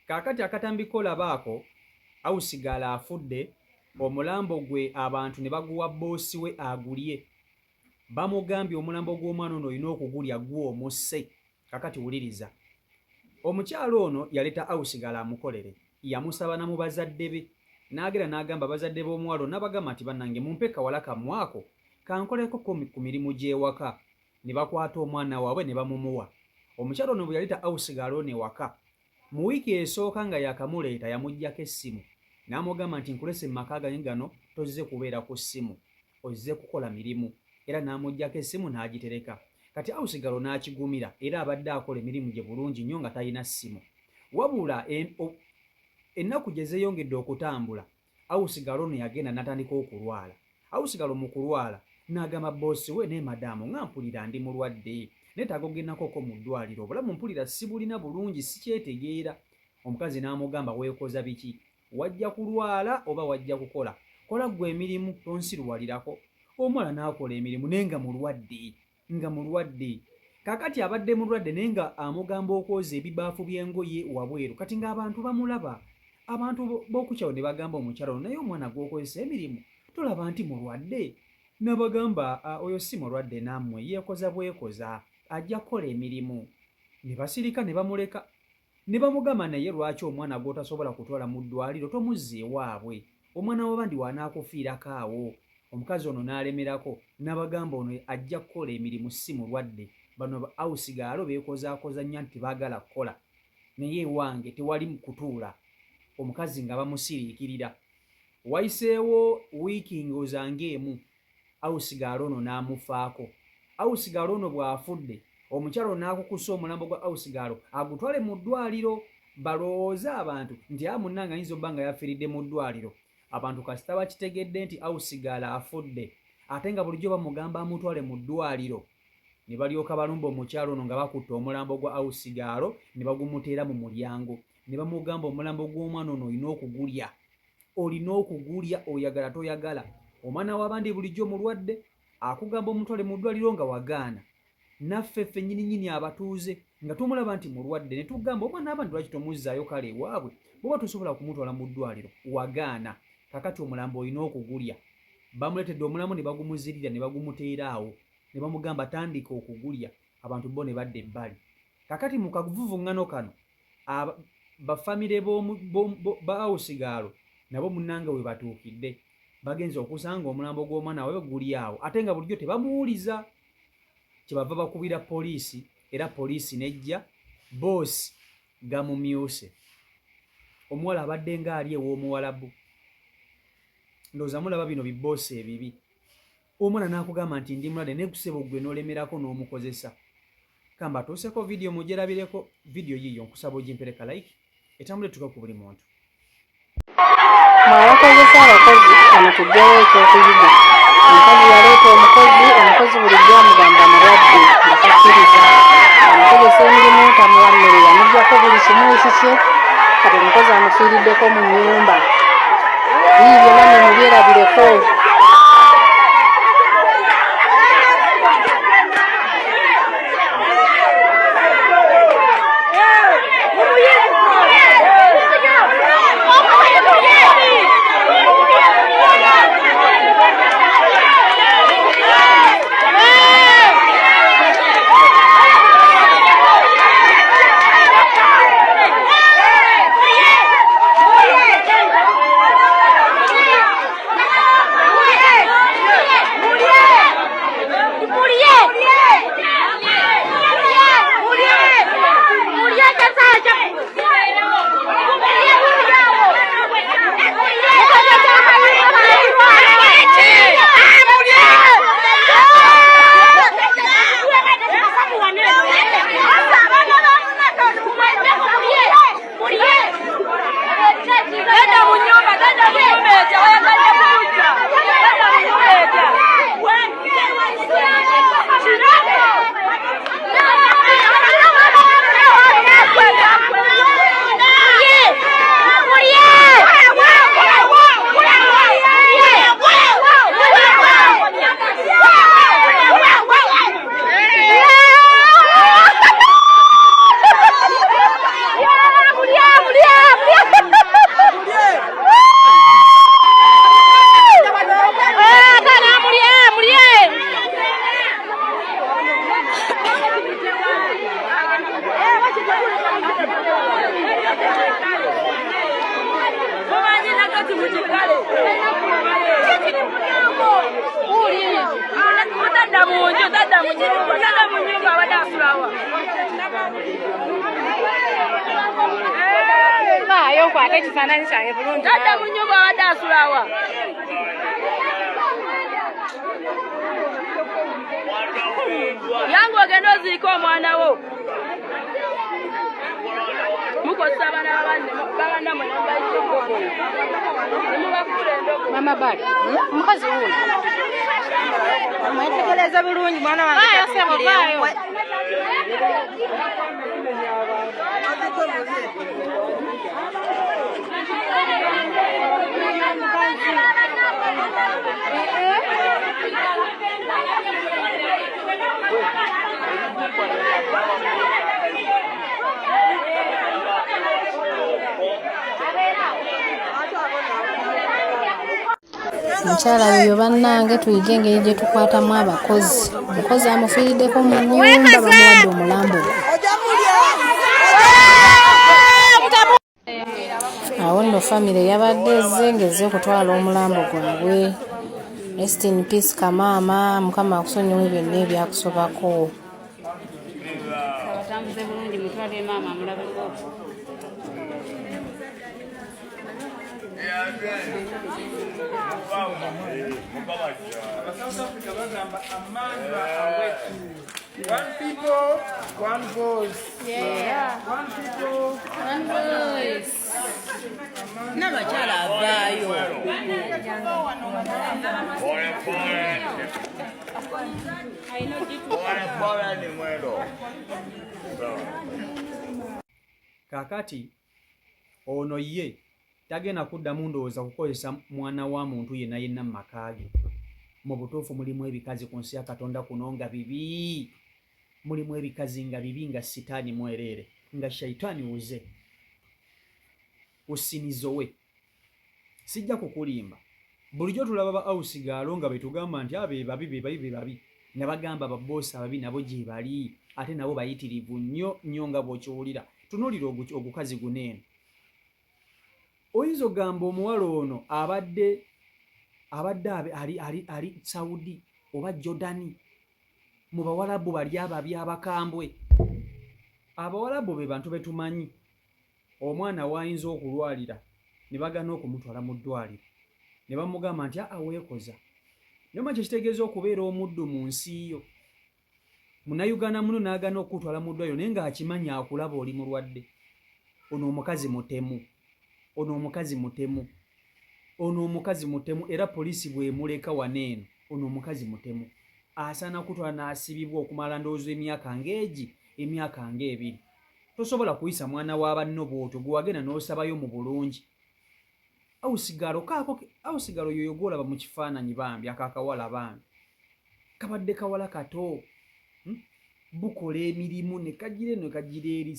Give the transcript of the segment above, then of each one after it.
Kaakati akatambi kolabaako awusigala afudde omulambo gwe abantu ne baguwa boosi we agulye. Bamugambye omulambo gw'omwana ono olina okugulya gw'omusse. Kaakati wuliriza. Omukyalo ono yaleeta awusigala amukolere. Yamusaba na mu bazadde be. N'agera n'agamba bazadde b'omuwala n'abagamba nti bannange mumpe kawala kammwako kankoleko ku mirimu gy'ewaka. Ne bakwata omwana waabwe ne bamumuwa. Omukyalo ono bwe yaleeta awusigala ono ewaka, mu wiiki esooka nga yakamuleeta yamuggyako essimu n'amugamba nti nkulese mu maka gange gano tozze kubeera ku ssimu, ozze kukola mirimu. Era n'amuggyako essimu n'agitereka. Kati awusigalo n'akigumira era abadde akola emirimu gye bulungi nnyo nga talina ssimu. Wabula ennaku gye zeeyongedde okutambula, awusigalo ono yagenda n'atandika okulwala. Awusigalo mu kulwala n'agamba boosi we ne madaamu nga mpulira ndi mulwadde, neetaaga ogendakoko mu ddwaliro, obulamu mpulira si bulina bulungi, sikyetegeera. Omukazi n'amugamba weekoza biki? Wajja kulwala oba wajja kukola? Kola ggwe emirimu, tonsirwalirako. Omuwala n'akola emirimu naye nga mulwadde. Kaakati abadde mulwadde naye nga amugamba okwoza ebibaafu by'engoye wabweru. Kati ng'abantu bamulaba. Abantu b'okukyalo ne bagamba omukyalo naye omwana gw'okozesa emirimu tolaba nti mulwadde? N'abagamba oyo si mulwadde nammwe, yeekoza bwekoza, ajja kukola emirimu. Ne basirika ne bamuleka. Ne bamugamba naye lwaki omwana gw'otasobola kutwala mu ddwaliro tomuzza ewaabwe? Omwana w'abandi wanaakufiirako awo. Omukazi ono n'alemerako n'abagamba ono ajja kukola emirimu si mulwadde. Bano awusigalo beekozaakoza nnyo nti baagala kukola. Naye ewange tewali kutuula. Omukazi nga bamusiriikirira. Wayiseewo wiiki ng'ozanga emu, awusigalo ono n'amufaako. Awusigalo ono bw'afudde, omukyalo n'akukusa omulambo gwa awusigalo agutwale mu ddwaliro. Balowooza abantu nti munnange ayinza obba nga yafiiridde mu ddwaliro. Abantu kasita bakitegedde nti awusigalo afudde, ate nga bulijjo bamugamba amutwale mu ddwaliro, ne balyoka balumba omukyalo ono nga bakutte omulambo gwa awusigalo ne bagumuteera mu mulyango. Ne bamugamba omulambo gw'omwana ono olina okugulya, oyagala toyagala. Omwana w'abandi bulijjo mulwadde, akugamba omutwale mu ddwaliro nga wagaana. Naffe ffennyininyini abatuuze nga tumulaba nti mulwadde ne tugamba omwana w'abandi lwaki tomuzzaayo kale ewaabwe, bw'oba tosobola kumutwala mu ddwaliro wagaana. Kakati omulambo olina okugulya. Bamuleetedde omulambo ne bagumuzirira ne bagumuteera awo. Ne bamugamba tandika okugulya. Abantu bo ne badda ebbali. Kakati mu kavuvuŋŋano kano bafamire b'awusigalo nabo munnanga we batuukidde. Bagenze okusanga omulambo gw'omwana waabwe guli awo ate nga bulijjo tebamuwuliza. Kyebava bakubira poliisi era poliisi nejja, boosi gamumyuse. Omuwala abadde ng'ali ew'omuwalabu. Ndowooza mulaba bino biboosi ebibi. Omwana n'akugamba nti ndi mulwadde naye kusebo ggwe n'olemerako n'omukozesa. Kamba tuuseko vidiyo mugyerabireko. Vidiyo yiyo nkusaba ogimpereka like etambule tuka ku buli muntu. Mwabakozesa abakozi wano tujjayo ekyokuyiga. Omukazi yaleeta omukozi bulijjo amugamba mulwadde nga takkiriza. Amukozesa emirimu tamuwa mmere, yamuggyako buli kimu ekikye. Kati omukozi amufiiriddeko mu nnyumba. Yiibyo nammwe mubyerabireko. okwata ekifaananyi kyange bulungi tadda mu nnyumba abadde asulawa yange ogenda oziika omwana wo mukozesa abaana babanamwe nembaita enkoko nemubafuula endogo mama bali mukazi wuuno mwetegereze bulungi mwana wange mukyala byo bannange tuyige engeri gye tukwatamu abakozi omukozi amufiiriddeko mu nnyumba bamuwadde omulambo awo nno famire yabadde ezengeze okutwala omulambo gwabwe. Rest in peace kamaama, mukama akusonyiwe byonna ebyakusobako. Batambuze bulungi mutwale maama amulabeko. One people, one voice. Yeah. One people, One voice. n'abakyala avaayo kaakati ono ye tagenda kuddamu ndowooza kukozesa mwana wa muntu yenna yenna mu maka ge. Mu butuufu mulimu ebikazi ku nsi ya Katonda kuno nga bibi, mulimu ebikazi nga bibi, nga sitaani mwereere, nga shaitaani wuze. Usinizo we sijja kukulimba bulijjo tulaba ba awusigaalo nga betugamba nti abe babi ne bagamba baboosi ababi nabo gye bali, ate nabo bayitirivu nnyo nnyo nga bw'okiwulira. Tunuulira ogukazi guneeno, oyinza ogamba omuwala ono abadde ali Saudi oba Jordani, mu bawalabu bali ababi abakambwe. Abawalabu be bantu betumanyi, omwana wayinza okulwalira ne bagana okumutwala mu ddwaliro ne bamugamba nti weekoza. Nyoma kyekitegeeza okubeera omuddu mu nsi yo. Munnayuganda muno n'agana okutwala mu ddwaliro naye ng'akimanyi akulaba oli mulwadde. Ono omukazi mutemu, ono omukazi mutemu, ono omukazi mutemu, era poliisi bw'emuleka waneeno, ono omukazi mutemu. Asaana kutwala n'asibibwa okumala ndowooza emyaka ng'ebiri. Tosobola kuyisa mwana wa banno bw'otyo gwe wagenda n'osabayo mu bulungi. Awusigalo yoyo gw'olaba mu kifaananyi bambi, akakawala bambi kabadde kawala kato, bukola emirimu ne kagira eno kagira eri,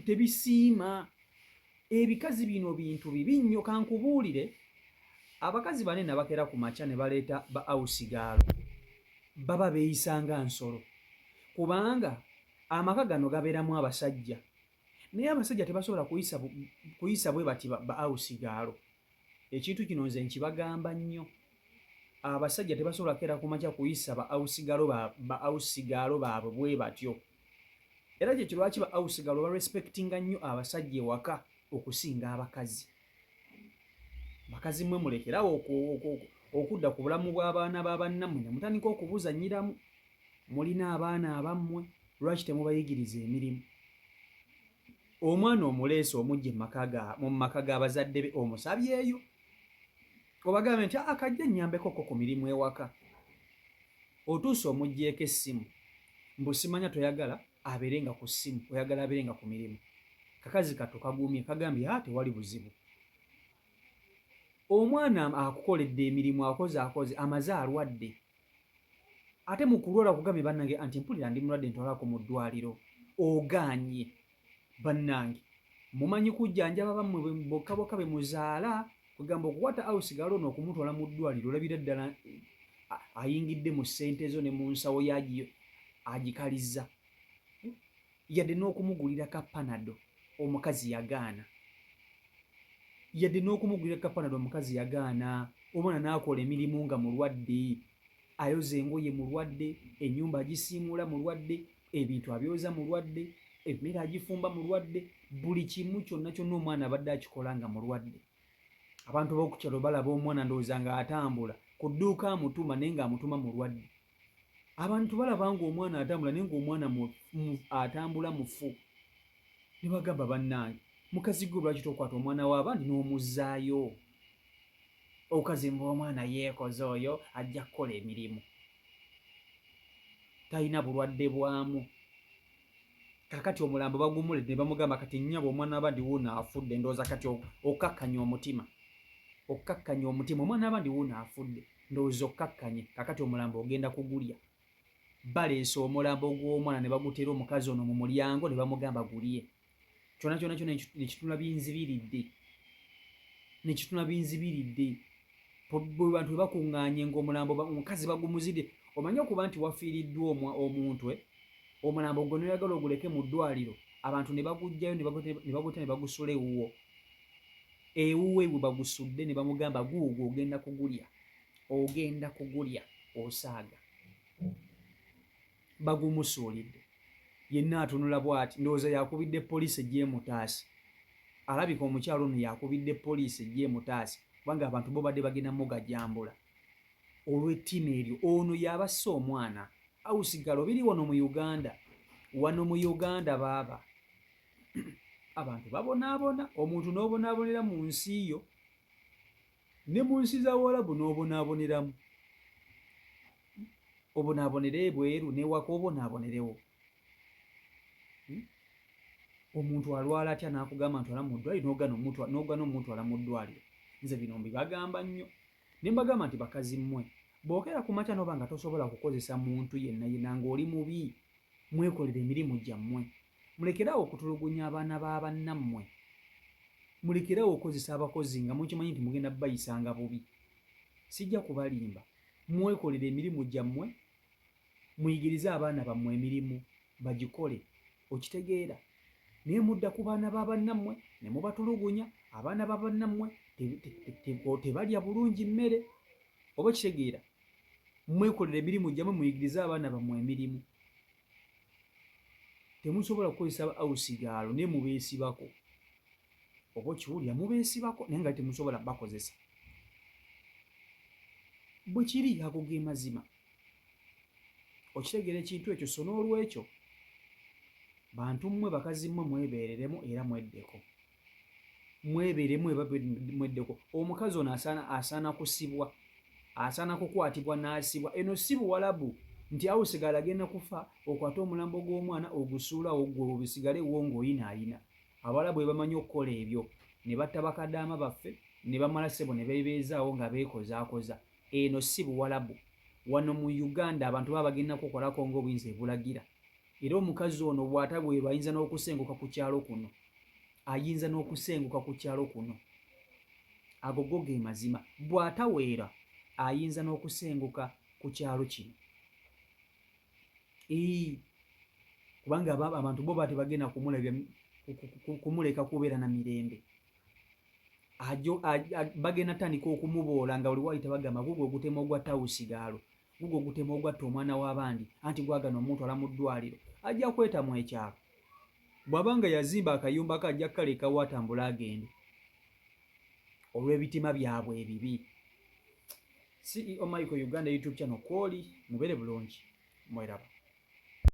tebisiima. Ebikazi bino bintu bibi nnyo. Kankubuulire, abakazi banene abakera ku makya ne baleeta ba awusigaalo baba beeyisa nga nsolo, kubanga amaka gano gabeeramu abasajja, naye abasajja tebasobola kuyisa bwe bati ba awusigaalo. Ekintu kino nze nkibagamba nnyo, abasajja tebasobola kera ku makya kuyisa ba awusigaalo baabwe bwe batyo. Era kyekyo lwaki ba awusigaalo barespectinga nnyo abasajja ewaka okusinga abakazi. Bakazi mmwe mulekerawo okudda ku bulamu bw'abaana b'abannammwe ne mutandika okubuzannyiramu. Mulina abaana abammwe, lwaki temubayigiriza emirimu? Omwana omuleese omujje mu maka g'abazadde be omusabyeyo, obagambe nti akajja nnyambekoko ku mirimu ewaka. Otuuse omuggyeko essimu, mbusimanya toyagala abeerenga ku ssimu, oyagala abeerenga ku mirimu. Kakazi kato kagumye kagambye tewali buzibu. Omwana akukoledde emirimu, akoze amaze alwadde, ate mu kulwala kugambye bannange anti mpulira ndi mulwadde ntwalako mu ddwaliro. Ogaanye bannange, mumanyi kujjanjaba bammwe bokka be muzaala, kugamba okukwata awusigaalo ono okumutwala mu ddwaliro olabira ddala ayingidde mu ssente zo ne mu nsawo yagiyo agikalizza. Yadde n'okumugulira ka panado omukazi yagaana. Omwana n'akola emirimu nga mulwadde, ayoza engoye mulwadde, ennyumba agisiimuula mulwadde, ebintu abyoza mulwadde, emmere agifumba mulwadde, buli kimu kyonna kyonna omwana abadde akikola nga mulwadde. Abantu b'okukyalo balaba omwana ndowooza ng'atambula ku dduuka amutuma naye ng'amutuma mulwadde. Abantu balaba ng'omwana atambula naye ng'omwana atambula mufu. Ne bagamba bannange, mukazi gwe lwaki tokwata omwana w'abandi n'omuzzaayo? Okazimba omwana yeekoze oyo ajja kukola emirimu. Talina bulwadde bwamu. Kakati omulambo bagumule ne bamugamba kati nnyabo omwana w'abandi wuuno afudde, ndowooza kati okkakkanya omutima. Okkakkanya omutima, omwana w'abandi wuuno afudde, ndowooza okkakkanye, kakati omulambo ogenda kugulya. Baleese omulambo gw'omwana ne bagutera omukazi ono mu mulyango ne bamugamba gulye. Kyonna kyonna kyonna ne kituna binzibiridde. Ne kituna binzibiridde. Bwe bantu bwe bakuŋŋaanye ng'omulambo omukazi bagumuzidde. Omanyi okuba nti wafiiriddwa omuntu omulambo gwe n'oyagala oguleke mu ddwaliro, abantu ne bagugjayo ne bagutta ne bagusula ewuwo. Ewuwe bwe bagusudde ne bamugamba guugwo ogenda kugulya. Ogenda kugulya osaaga. Bagumusuulidde. Yenna atunula bw'ati, ndowooza yakubidde poliisi ejje emutaase. Alabika omukyalo ono yakubidde poliisi ejje emutaase kubanga abantu bo badde bagenda mugajambula. Olw'ettima eryo ono yabassa omwana. Awusigalo biri wano mu Uganda. Wano mu Uganda baaba. Abantu babonaabona, omuntu n'obonaabonera mu nsi yo. Ne mu nsi za Warabu n'obonaaboneramu. Obonaabonera ebweru n'ewaka obonaabonerewo. Omuntu alwala atya n'akugamba ntwala mu ddwaliro n'ogana omutwala mu ddwaliro. Nze bino mbibagamba nnyo. Ne mbagamba nti bakazi mmwe, bw'okera ku makya n'oba nga tosobola kukozesa muntu yenna ng'oli mubi, mwekolere emirimu gyammwe. Mulekeraawo okutulugunya abaana ba bannammwe. Mulekeraawo okukozesa abakozi nga mukimanyi nti mugenda bayisanga bubi. Sijja kubalimba. Mwekolere emirimu gyammwe, muyigirize abaana bammwe emirimu bagikole. Okitegeera. Naye mudda ku baana ba bannammwe ne mubatulugunya. Abaana ba bannammwe tebalya bulungi mmere. Oba kitegeera. Mwekolere emirimu gyammwe, muyigirize abaana bammwe emirimu. Temusobola kukozesa awusigaalo naye mubeesibako. Oba okiwulira mubeesibako naye nga temusobola bakozesa. Bwe kiri ago ge mazima. Okitegeera ekintu ekyo, so n'olwekyo bantu mmwe bakazi mmwe mwebeereremu era mweddeko. Mwebeeremu eba mweddeko. Omukazi ono asaana kusibwa. Asaana kukwatibwa n'asibwa. Eno si Buwalabu nti awusigala agenda kufa okwate omulambo gw'omwana ogusuulawo gwe obisigale wo ng'oyinaayina. Abawalabu bwe bamanyi okukola ebyo ne batta bakadaama baffe ne bamala ssebo ne beebeezaawo nga beekozaakoza. Eno si Buwalabu. Wano mu Uganda abantu baba bagenda kukolako ng'obuyinza ebulagira. Era omukazi ono bw'atagwerwa ayinza n'okusenguka ku kyalo kuno. Ayinza n'okusenguka ku kyalo kuno. Ago go ge mazima. Bw'ataweera ayinza n'okusenguka ku kyalo kino. Kubanga abantu bo bati bagenda kumuleka kubeera na mirembe. Bagenda tandika okumuboola nga buli wayita bagamba gugwe ogutema ogwa tawusigaalo, gugwe ogutema ogwatta omwana w'abandi, anti gwagana omutwala mu ddwaliro. Ajja kwetamu ekyalo. Bw'abanga yazimba akayumba ke ajja kukalekawo atambule agende. Olw'ebitima byabwe ebibi. CEO Michael Uganda YouTube channel kwoli mubeere bulungi. Mweraba.